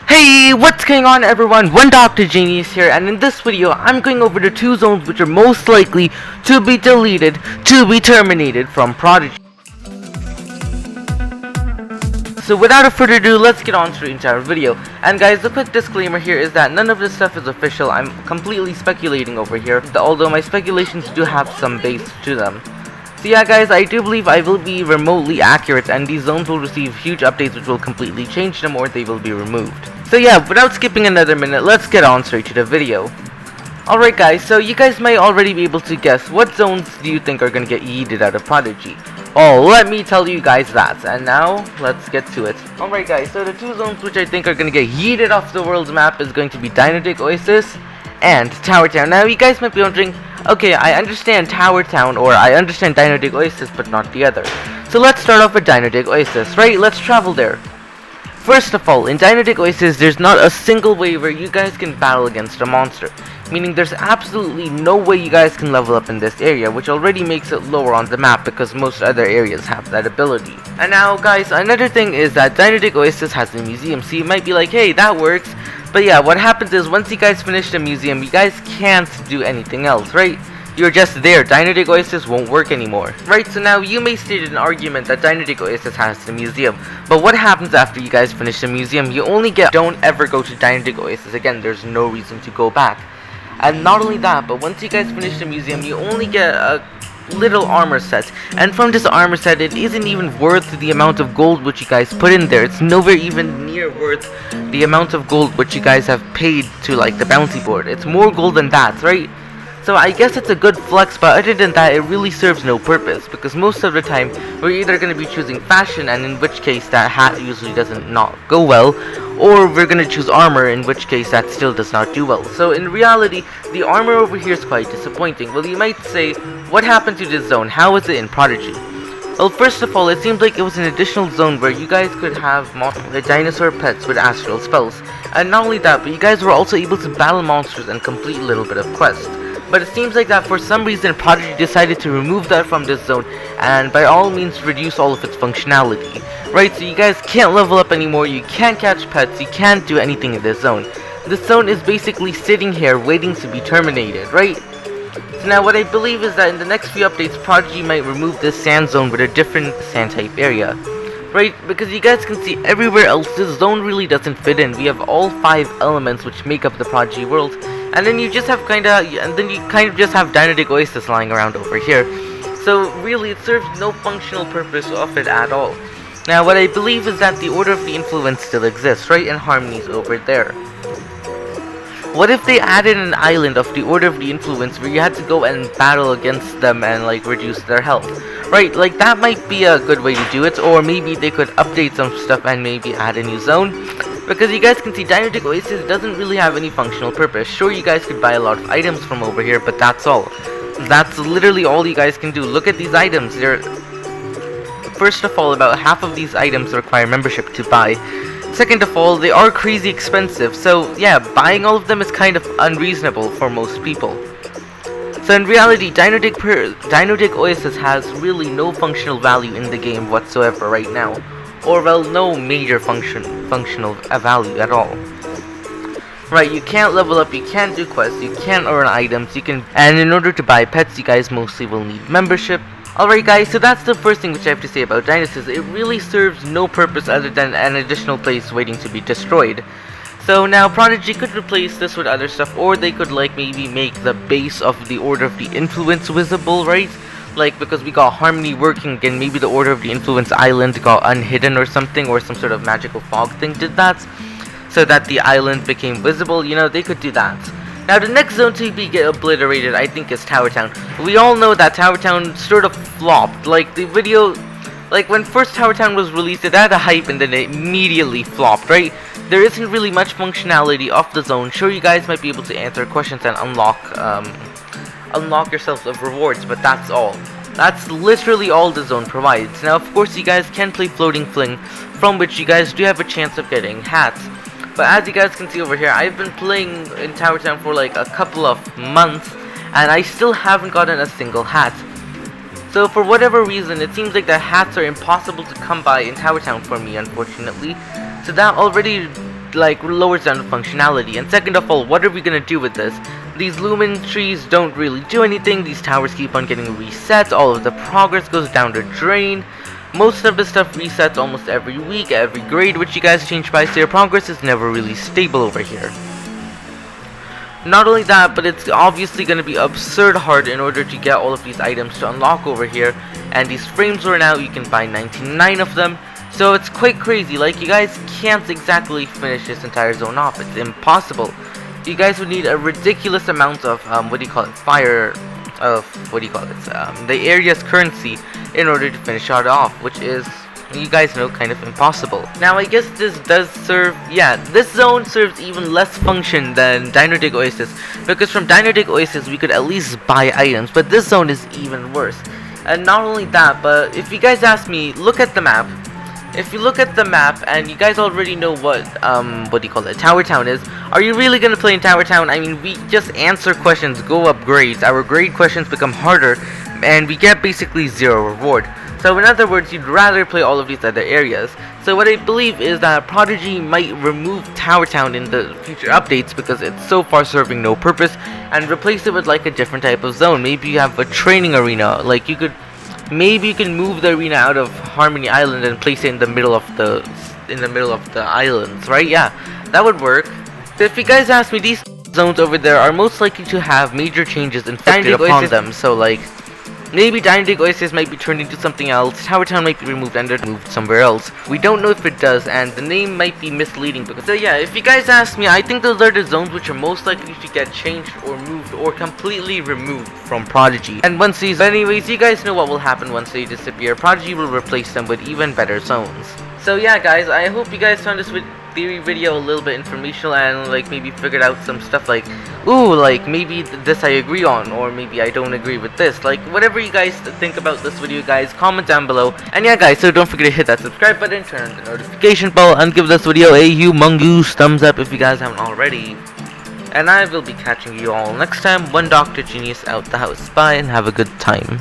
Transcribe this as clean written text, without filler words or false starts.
Hey, what's going on everyone? 1DoctorGenius here, and in this video I'm going over the two zones which are most likely to be deleted, to be terminated from Prodigy. So without further ado, let's get on straight into our video. And guys, the quick disclaimer here is that none of this stuff is official. I'm completely speculating over here, although my speculations do have some base to them. So yeah guys, I do believe I will be remotely accurate, and these zones will receive huge updates which will completely change them, or they will be removed. So yeah, without skipping another minute, let's get on straight to the video. Alright guys, so you guys might already be able to guess what zones do you think are gonna get yeeted out of Prodigy. Oh, let me tell you guys that, and now, let's get to it. Alright guys, so the two zones which I think are gonna get yeeted off the world's map is going to be Dynodic Oasis and Tower Town. Now you guys might be wondering, okay, I understand Tower Town, or I understand Dynodic Oasis, but not the other. So let's start off with Dynodic Oasis, right? Let's travel there. First of all, in Dynodic Oasis, there's not a single way where you guys can battle against a monster. Meaning there's absolutely no way you guys can level up in this area, which already makes it lower on the map because most other areas have that ability. And now guys, another thing is that Dynodic Oasis has a museum, so you might be like, hey, that works. But yeah, what happens is once you guys finish the museum, you guys can't do anything else, right? You're just there. Dynodic Oasis won't work anymore. Right, so now you may state an argument that Dynodic Oasis has the museum. But what happens after you guys finish the museum? You only get, don't ever go to Dynodic Oasis again. There's no reason to go back. And not only that, but once you guys finish the museum, you only get a little armor set. And from this armor set, it isn't even worth the amount of gold which you guys put in there. It's nowhere even near worth the amount of gold which you guys have paid to like the bounty board. It's more gold than that, right? So I guess it's a good flex, but other than that, it really serves no purpose, because most of the time, we're either going to be choosing fashion, and in which case that hat usually doesn't not go well, or we're going to choose armor, in which case that still does not do well. So in reality, the armor over here is quite disappointing. Well, you might say, what happened to this zone? How is it in Prodigy? Well, first of all, it seems like it was an additional zone where you guys could have dinosaur pets with astral spells. And not only that, but you guys were also able to battle monsters and complete a little bit of quests. But it seems like that for some reason Prodigy decided to remove that from this zone, and by all means reduce all of its functionality. Right, so you guys can't level up anymore, you can't catch pets, you can't do anything in this zone. This zone is basically sitting here waiting to be terminated, right? So now what I believe is that in the next few updates, Prodigy might remove this sand zone with a different sand type area. Right, because you guys can see everywhere else this zone really doesn't fit in. We have all 5 elements which make up the Prodigy world. And then you just have kind of just have Dynodic Oasis lying around over here. So really, it serves no functional purpose of it at all. Now, what I believe is that the Order of the Influence still exists, right? And Harmony's over there. What if they added an island of the Order of the Influence where you had to go and battle against them and like reduce their health? Right, like that might be a good way to do it, or maybe they could update some stuff and maybe add a new zone. Because you guys can see Dynodic Oasis doesn't really have any functional purpose. Sure, you guys could buy a lot of items from over here, but that's all. That's literally all you guys can do. Look at these items. First of all, about half of these items require membership to buy. Second of all, they are crazy expensive. So yeah, buying all of them is kind of unreasonable for most people. So in reality, Dynodic Oasis has really no functional value in the game whatsoever right now. Or well, no major functional value at all. Right, you can't level up, you can't do quests, you can't earn items, and in order to buy pets, you guys mostly will need membership. Alright guys, so that's the first thing which I have to say about Dynasties. It really serves no purpose other than an additional place waiting to be destroyed. So now Prodigy could replace this with other stuff, or they could like maybe make the base of the Order of the Influence visible, right? Like, because we got Harmony working again, maybe the Order of the Influence Island got unhidden or something, or some sort of magical fog thing did that, so that the island became visible. You know, they could do that. Now, the next zone to be get obliterated, I think, is Tower Town. We all know that Tower Town sort of flopped. Like, the video, like, when first Tower Town was released, it had a hype and then it immediately flopped, right? There isn't really much functionality of the zone. Sure, you guys might be able to answer questions and unlock yourselves of rewards, but that's all. That's literally all the zone provides. Now, of course, you guys can play Floating Fling, from which you guys do have a chance of getting hats. But as you guys can see over here, I've been playing in Tower Town for like a couple of months, and I still haven't gotten a single hat. So for whatever reason, it seems like the hats are impossible to come by in Tower Town for me, unfortunately. So that already like lowers down the functionality. And second of all, what are we gonna do with this? These lumen trees don't really do anything. These towers keep on getting reset. All of the progress goes down the drain. Most of the stuff resets almost every week, every grade which you guys change by, so your progress is never really stable over here. Not only that, but it's obviously going to be absurd hard in order to get all of these items to unlock over here. And these frames are now, you can buy 99 of them. So it's quite crazy. Like, you guys can't exactly finish this entire zone off. It's impossible. You guys would need a ridiculous amount of, the area's currency in order to finish it off, which is, you guys know, kind of impossible. Now I guess this does serve, this zone serves even less function than Dino Dig Oasis, because from Dino Dig Oasis we could at least buy items, but this zone is even worse. And not only that, but if you guys ask me, look at the map. If you look at the map and you guys already know what Tower Town is, are you really gonna play in Tower Town? I mean, we just answer questions, go up grades, our grade questions become harder, and we get basically zero reward. So in other words, you'd rather play all of these other areas. So what I believe is that Prodigy might remove Tower Town in the future updates because it's so far serving no purpose, and replace it with like a different type of zone. Maybe you have a training arena, like maybe you can move the arena out of Harmony Island and place it in the middle of the islands, right? Yeah, that would work. So if you guys ask me, these zones over there are most likely to have major changes inflicted upon them. So like, maybe Dino Dig Oasis might be turned into something else, Tower Town might be removed and they're moved somewhere else. We don't know if it does, and the name might be misleading because, so yeah, if you guys ask me, I think those are the zones which are most likely to get changed or moved or completely removed from Prodigy. And once these, anyways, you guys know what will happen once they disappear. Prodigy will replace them with even better zones. So yeah guys, I hope you guys found this theory video a little bit informational and like maybe figured out some stuff like, ooh, like maybe this I agree on, or maybe I don't agree with this. Like, whatever you guys think about this video, guys, comment down below. And yeah guys, so don't forget to hit that subscribe button, turn on the notification bell, and give this video a humongous thumbs up if you guys haven't already. And I will be catching you all next time. 1DoctorGenius out the house. Bye and have a good time.